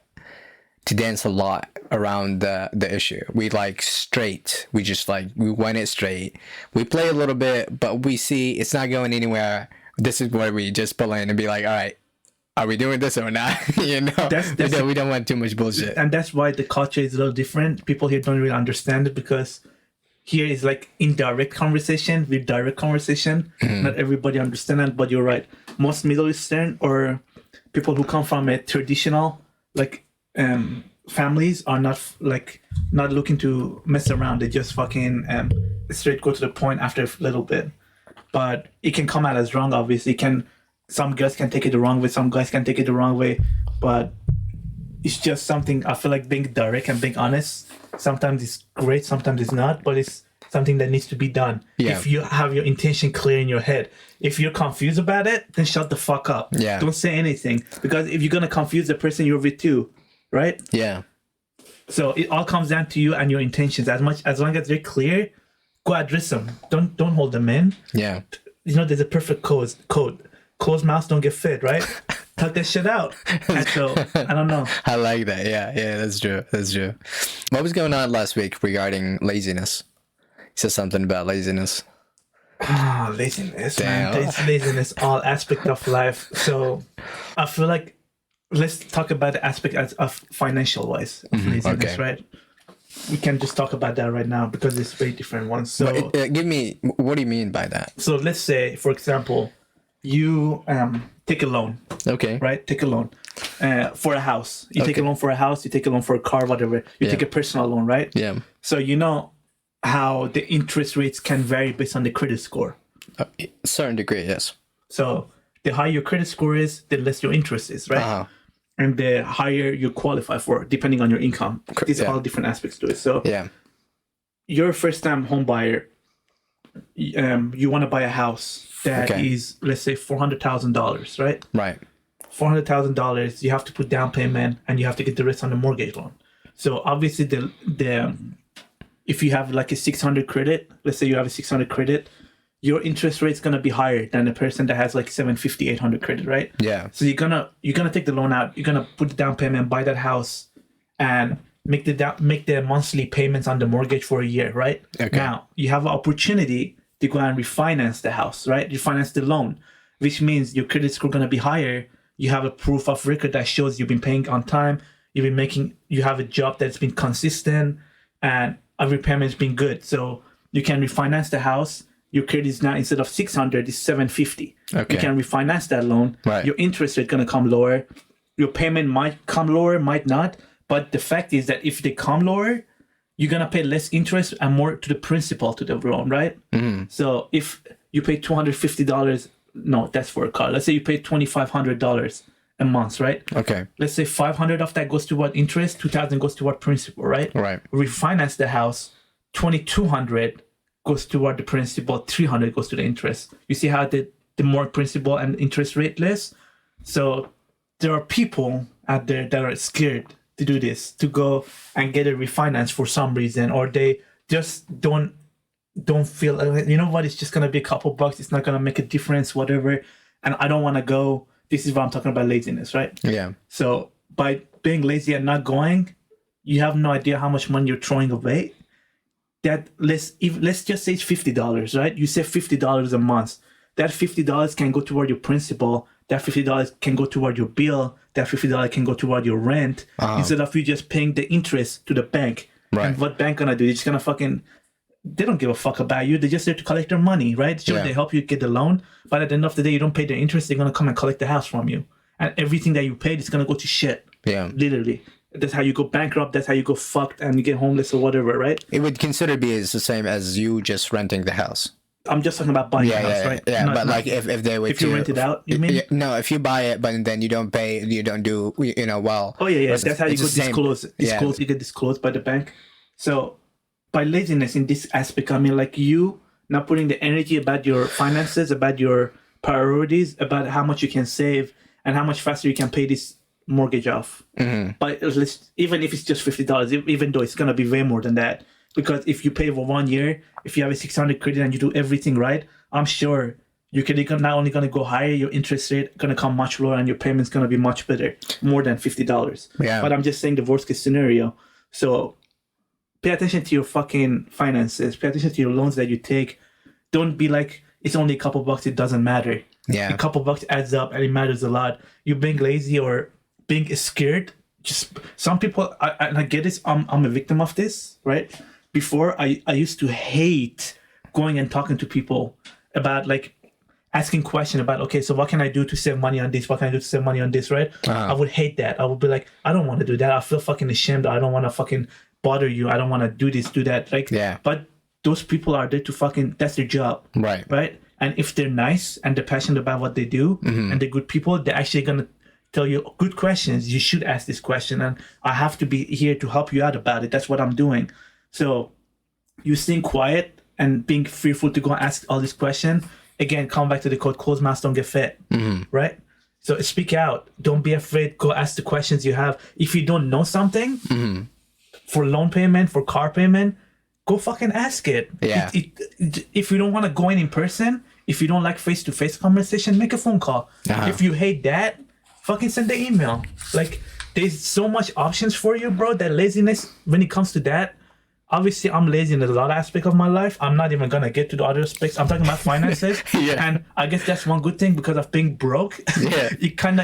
dance a lot around the issue. We like straight. We just like, we want it straight. We play a little bit, but we see it's not going anywhere. This is where we just pull in and be like, all right, are we doing this or not? You know, we don't want too much bullshit. And that's why the culture is a little different. People here don't really understand it, because here is like indirect conversation with direct conversation. Not everybody understands it, but you're right. Most Middle Eastern or people who come from a traditional, like, families are not looking to mess around. They just fucking straight go to the point after a little bit. But it can come out as wrong, obviously. Some girls can take it the wrong way, some guys can take it the wrong way, but it's just something. I feel like being direct and being honest, sometimes it's great, sometimes it's not, but it's something that needs to be done. If you have your intention clear in your head. If you're confused about it, then shut the fuck up. Don't say anything, because if you're gonna confuse the person you're with too, right? Yeah. So it all comes down to you and your intentions. As long as they're clear, go address them. Don't hold them in. Yeah. there's a perfect code. Closed mouths don't get fed, right? Tuck that shit out. And so I don't know. I like that. Yeah, that's true. That's true. What was going on last week regarding laziness? You said something about laziness. Laziness, Damn. man. It's laziness, all aspect of life. So I feel like let's talk about the aspect of financial wise of laziness, okay. right? We can just talk about that right now because it's very different ones. So Give me, what do you mean by that? so let's say, for example, you take a loan, Okay. right? Take a loan for a house. You take a Okay. loan for a house. You take a loan for a car, whatever. You take a personal loan, right? Yeah. So you know how the interest rates can vary based on the credit score. Certain degree, yes. So the higher your credit score is, the less your interest is, right? Uh-huh. And the higher you qualify for, depending on your income. These are Yeah. all different aspects to it. So Yeah. you're a first-time home buyer. You want to buy a house that is, let's say, $400,000, right? Right. $400,000. You have to put down payment, and you have to get the rest on the mortgage loan. So obviously, the if you have like a 600 credit, let's say you have a 600 credit, your interest rate is gonna be higher than a person that has like 750, 800 credit, right? Yeah. So you're gonna take the loan out. You're gonna put the down payment, buy that house, and make the monthly payments on the mortgage for a year, right? Okay. Now you have an opportunity to go and refinance the house, right? Refinance the loan, which means your credit score gonna be higher. You have a proof of record that shows you've been paying on time. You have a job that's been consistent, and every payment's been good. So you can refinance the house. Your credit is now, instead of 600, is 750. Okay. You can refinance that loan. Right. Your interest rate gonna come lower. Your payment might come lower, might not. But the fact is that if they come lower, you're gonna pay less interest and more to the principal to the loan, right? Mm-hmm. So if you pay $250, no, that's for a car. Let's say you pay $2,500 a month, right? Okay. Let's say 500 of that goes toward interest, 2,000 goes toward principal, right? Right. Refinance the house, 2,200 goes toward the principal, 300 goes to the interest. You see how the more principal and interest rate less? So there are people out there that are scared to do this, to go and get a refinance for some reason, or they just don't feel like, you know what, it's just gonna be a couple bucks, it's not gonna make a difference, whatever, and I don't want to go. This is what I'm talking about, laziness, right? Yeah. So by being lazy and not going, you have no idea how much money you're throwing away. That let's just say it's $50, right? You save $50 a month. That $50 can go toward your principal. That $50 can go toward your bill. That $50 can go toward your rent, instead of you just paying the interest to the bank. Right. And what bank gonna do? They're just gonna they don't give a fuck about you. They're just there to collect their money, right? Sure, they help you get the loan, but at the end of the day, you don't pay the interest. They're gonna come and collect the house from you, and everything that you paid is gonna go to shit. Yeah. Literally. That's how you go bankrupt. That's how you go fucked and you get homeless or whatever, right? It would consider be as the same as you just renting the house. I'm just talking about buying a house, right? Yeah, Not- but not- like if they were if you rent it out, you mean? No, if you buy it, but then you don't pay, you don't do, well. Oh yeah. It's- That's how you it's go the same. disclose. Yeah. You get disclosed by the bank. So by laziness in this aspect, I mean like you not putting the energy about your finances, about your priorities, about how much you can save and how much faster you can pay this mortgage off. Mm-hmm. But even if it's just $50, even though it's gonna be way more than that, because if you pay for 1 year, if you have a 600 credit and you do everything right, I'm sure you're not only gonna go higher, your interest rate gonna come much lower, and your payment's gonna be much better, more than $50. Yeah. But I'm just saying the worst case scenario. So pay attention to your fucking finances. Pay attention to your loans that you take. Don't be like, it's only a couple bucks, it doesn't matter. Yeah. A couple bucks adds up and it matters a lot. You being lazy or being scared, just some people, I get this, I'm a victim of this, right? Before, I used to hate going and talking to people about like asking questions about, okay, so what can I do to save money on this? What can I do to save money on this, right? I would hate that. I would be like, I don't want to do that. I feel fucking ashamed. I don't want to fucking bother you. I don't want to do this, do that. Like, Yeah. But those people are there to fucking, that's their job. Right. Right? And if they're nice and they're passionate about what they do and they're good people, they're actually going to tell you good questions. You should ask this question. And I have to be here to help you out about it. That's what I'm doing. So you staying quiet and being fearful to go and ask all these questions. Again, come back to the code, closed mouths don't get fed. Right? So speak out. Don't be afraid. Go ask the questions you have. If you don't know something for loan payment, for car payment, go fucking ask it. Yeah. If you don't want to go in person, If you don't like face-to-face conversation, make a phone call. If you hate that, fucking send the email. Like, there's so much options for you, bro, that laziness, when it comes to that, obviously I'm lazy in a lot of aspects of my life. I'm not even gonna get to the other aspects. I'm talking about finances. And I guess that's one good thing because of being broke. it kind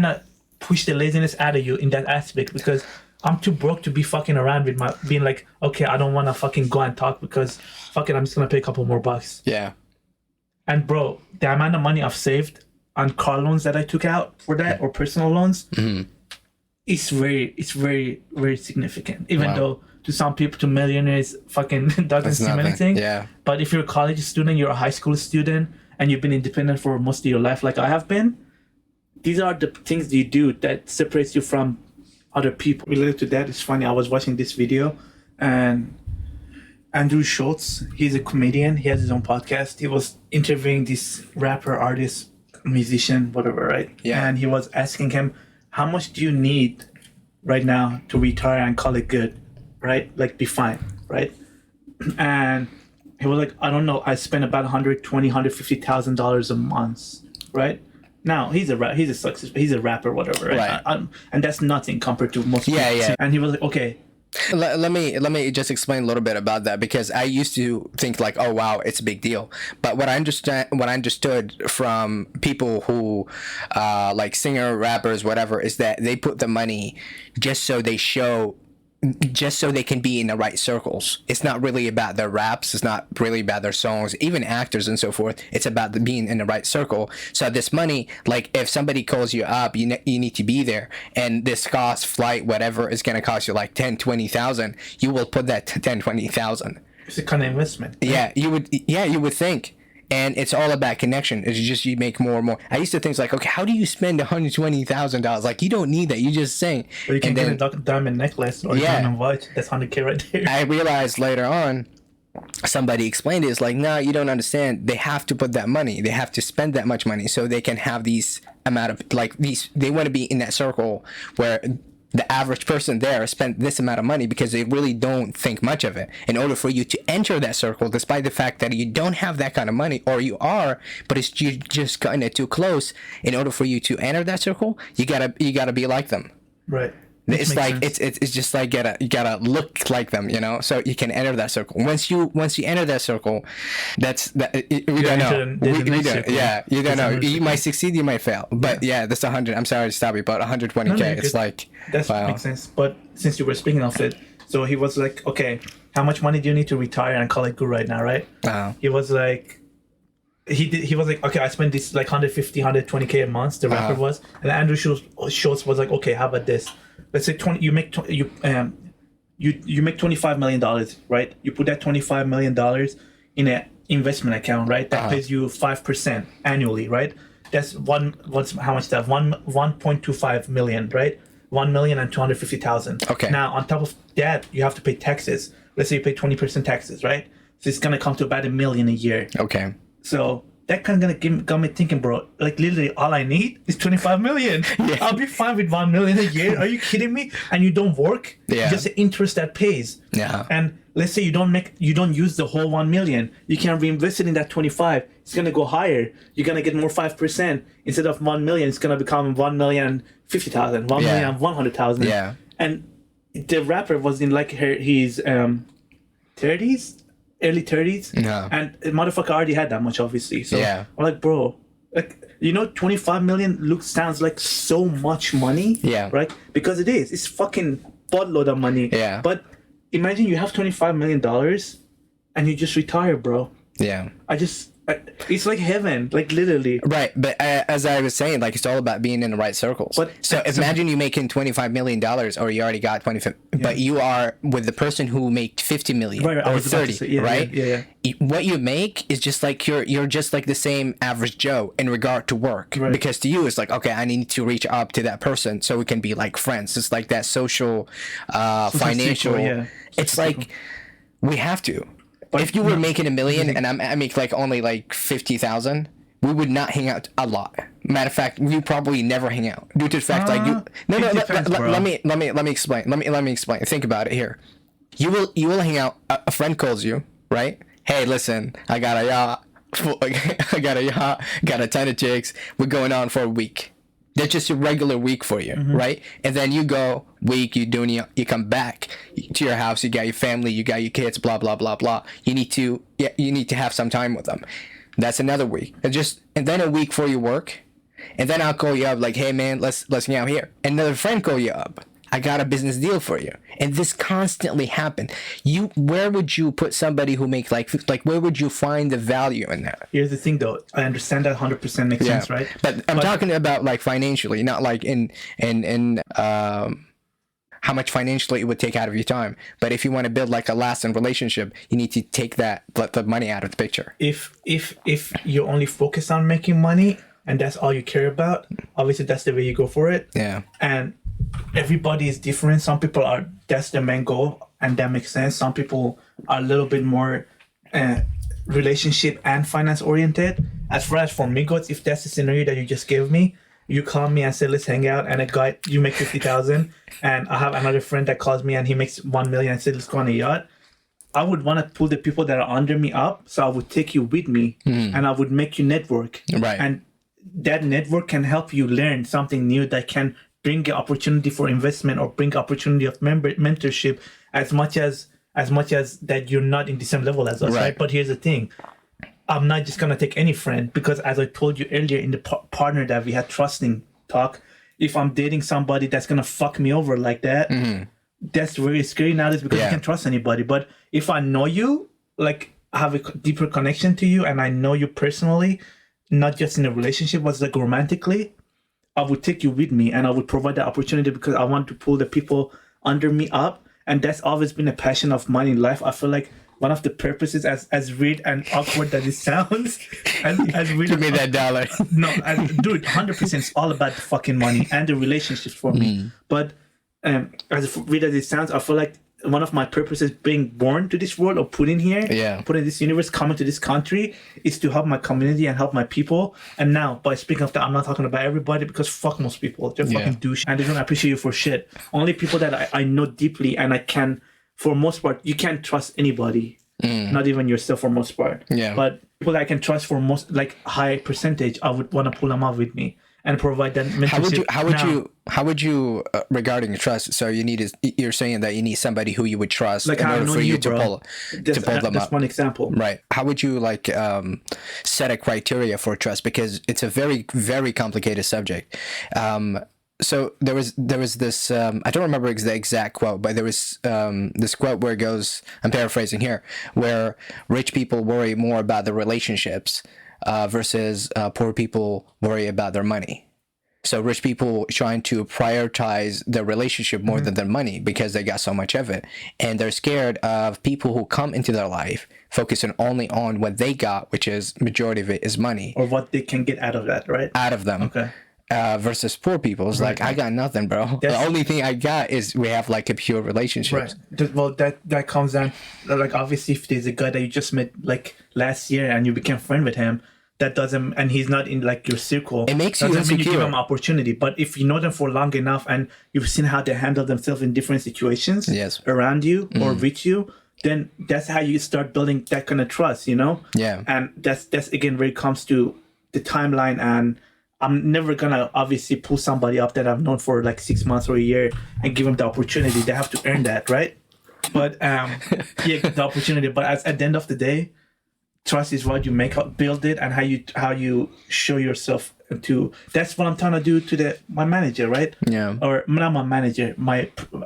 of push the laziness out of you in that aspect, because I'm too broke to be fucking around with my being like, okay, I don't want to fucking go and talk because fuck it, I'm just gonna pay a couple more bucks. And bro, the amount of money I've saved on car loans that I took out for that, or personal loans, it's very, very significant. Even though to some people, to millionaires, fucking doesn't seem anything. But if you're a college student, you're a high school student, and you've been independent for most of your life, like I have been, these are the things you do that separates you from other people. Related to that, it's funny, I was watching this video, and Andrew Schultz, he's a comedian, he has his own podcast. He was interviewing this rapper, artist, musician, whatever, right? And he was asking him, how much do you need right now to retire and call it good, right? Like, be fine, right? And he was like, I don't know, I spend about $150,000 a month, right? Now he's a rapper, whatever, right? And that's nothing compared to most people. And he was like, okay. Let me just explain a little bit about that, because I used to think like, oh wow, it's a big deal. But what I understood from people who like singer, rappers, whatever, is that they put the money just so they can be in the right circles. It's not really about their raps. It's not really about their songs, even actors and so forth. It's about being in the right circle. So this money, like if somebody calls you up, you need to be there. And this cost, flight, whatever, is going to cost you like 10, 20,000. You will put that 10, 20,000. It's a kind of investment. Yeah, you would think. And it's all about connection. It's just you make more and more. I used to think like, okay, how do you spend $120,000? Like, you don't need that. You just sing. Or you can get a diamond necklace or a diamond watch. That's $100K right there. I realized later on, somebody explained it. It's like, no, you don't understand. They have to put that money. They have to spend that much money so they can have these amount of like these. They want to be in that circle where the average person there spent this amount of money, because they really don't think much of it. In order for you to enter that circle, despite the fact that you don't have that kind of money, or you are, but you just kind of too close, in order for you to enter that circle, you gotta be like them. Right. It's like it's just like you gotta look like them, you know, so you can enter that circle. Once you enter that circle, we don't know. You don't know. You might succeed, you might fail. But that's 100. I'm sorry to stop you, but 120K. It's like that makes sense. But since you were speaking of it, so he was like, okay, how much money do you need to retire and call it good right now, right? He was like. He was like, okay, I spent this like 150, 120K a month. The rapper was, and Andrew Schultz was like, okay, how about this? Let's say you make $25 million, right? You put that $25 million in an investment account, right? That pays you 5% annually, right? That's how much that 1.25 million, right? 1,250,000. Okay. Now on top of that, you have to pay taxes. Let's say you pay 20% taxes, right? So it's gonna come to about $1 million a year. Okay. So that kind of got me thinking, bro. Like, literally, all I need is 25 million. I'll be fine with 1 million a year. Are you kidding me? And you don't work. Just the interest that pays. And let's say you don't use the whole 1 million. You can reinvest it in that 25. It's gonna go higher. You're gonna get more 5%. Instead of 1 million, it's gonna become 1,050,000, 1,100,000. And the rapper was in like his 30s. Early 30s, and the motherfucker already had that much, obviously. So I'm like, bro, like, you know, 25 million sounds like so much money, right? Because it is. It's fucking buttload of money. But imagine you have $25 million and you just retire, bro. It's like heaven, like literally. Right, but as I was saying, like, it's all about being in the right circles. So imagine you making $25 million, or you already got 25, but you are with the person who made 50 million or 30, right? What you make is just like you're just like the same average Joe in regard to work, because to you it's like, okay, I need to reach up to that person so we can be like friends. It's like that social, financial. It's like we have to. But if you were making $1 million and I make like only like 50,000, we would not hang out a lot. Matter of fact, we probably never hang out due to the fact like you. Let me explain. Let me explain. Think about it here. You will hang out. A friend calls you, right? Hey, listen, I got a yacht I got a yacht, got a ton of chicks. We're going on for a week. That's just a regular week for you, right? And then you go week, you come back to your house, you got your family, you got your kids, blah blah blah blah. You need to have some time with them. That's another week. And then a week for your work, and then I'll call you up like, hey man, let's hang out here. Another friend call you up. I got a business deal for you, and this constantly happen. Where would you put somebody who makes like where would you find the value in that? Here's the thing, though. I understand that 100% makes sense, right? But I'm talking about like financially, not like in how much financially it would take out of your time. But if you want to build like a lasting relationship, you need to take the money out of the picture. If you're only focused on making money and that's all you care about, obviously that's the way you go for it. Yeah. And everybody is different. Some people that's their main goal, and that makes sense. Some people are a little bit more relationship and finance oriented. As far as for me goes, if that's the scenario that you just gave me, you call me and say let's hang out, and a guy, you make 50,000, and I have another friend that calls me and he makes 1 million and says let's go on a yacht. I would want to pull the people that are under me up, so I would take you with me, and I would make you network, right? And that network can help you learn something new that can bring the opportunity for investment or bring opportunity of mentorship as much as that you're not in the same level as us, right? But here's the thing. I'm not just going to take any friend, because as I told you earlier in the partner that we had trusting talk, if I'm dating somebody that's going to fuck me over like that, that's very scary nowadays, because you can't trust anybody. But if I know you, like I have a deeper connection to you and I know you personally, not just in a relationship, but like romantically, I would take you with me and I would provide the opportunity, because I want to pull the people under me up. And that's always been a passion of mine in life. I feel like one of the purposes, as weird and awkward that it sounds, as weird. Give me that dollar. No, dude, 100%. It's all about the fucking money and the relationships for me. But as weird as it sounds, I feel like one of my purposes being born to this world or put in here, put in this universe, coming to this country, is to help my community and help my people. And now, by speaking of that, I'm not talking about everybody, because fuck most people. They're fucking douche and they don't appreciate you for shit. Only people that I know deeply, and I can, for most part, you can't trust anybody. Not even yourself for most part. Yeah. But people that I can trust for most, like high percentage, I would want to pull them up with me and provide that mentorship. How would you regarding trust? So you're saying that you need somebody who you would trust, like, in order for you to pull them up. That's one example, right? How would you like set a criteria for trust? Because it's a very, very complicated subject. So there was this I don't remember the exact quote, but there was this quote where it goes, I'm paraphrasing here, where rich people worry more about the relationships versus poor people worry about their money. So rich people trying to prioritize their relationship more than their money, because they got so much of it, and they're scared of people who come into their life focusing only on what they got, which is majority of it is money, or what they can get out of that, right? Out of them. Okay. Versus poor people, it's like, I got nothing, bro. The only thing I got is we have like a pure relationship. Right. Well, that comes down, like, obviously if there's a guy that you just met like last year and you became friend with him, that doesn't, and he's not in like your circle, it makes you insecure. Mean you give him opportunity. But if you know them for long enough and you've seen how they handle themselves in different situations around you or with you, then that's how you start building that kind of trust, you know? Yeah. And that's again where it comes to the timeline. And I'm never gonna obviously pull somebody up that I've known for like 6 months or a year and give them the opportunity. They have to earn that, right? But the opportunity. But at the end of the day, trust is what you build it, and how you show yourself to. That's what I'm trying to do to my manager, right? Yeah. Or not my manager,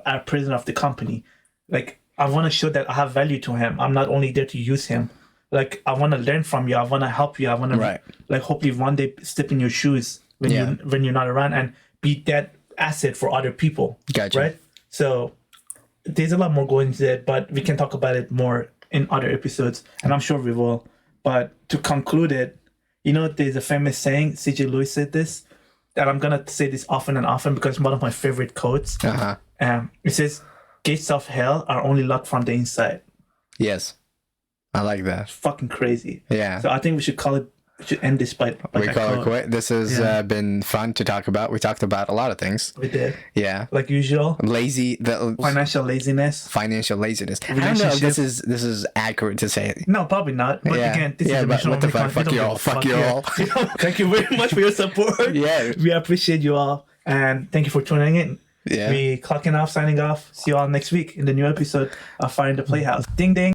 our president of the company. Like, I want to show that I have value to him. I'm not only there to use him. Like, I want to learn from you. I want to help you. I want to like hopefully one day step in your shoes when you're not around and be that asset for other people. Gotcha. Right. So there's a lot more going into that, but we can talk about it more in other episodes, and I'm sure we will. But to conclude it, you know, there's a famous saying, C.J. Lewis said this, that I'm gonna say this often and often because it's one of my favorite quotes. It says, "Gates of hell are only locked from the inside." Yes. I like that. It's fucking crazy. Yeah. So I think we should call it should end this by We a call it quote. quit. This has been fun to talk about. We talked about a lot of things. We did. Yeah. Like usual. The Financial laziness. financial laziness. I don't know if Relationship. this is accurate to say. No, probably not. But Yeah. again, this Yeah, is a but mission what the only fuck? content. Fuck We you don't all. give a Fuck you all. Thank you very much for your support. Yeah. We appreciate you all. And thank you for tuning in. Yeah. We clocking off, signing off. See you all next week in the new episode of Fire in the Playhouse. Ding ding.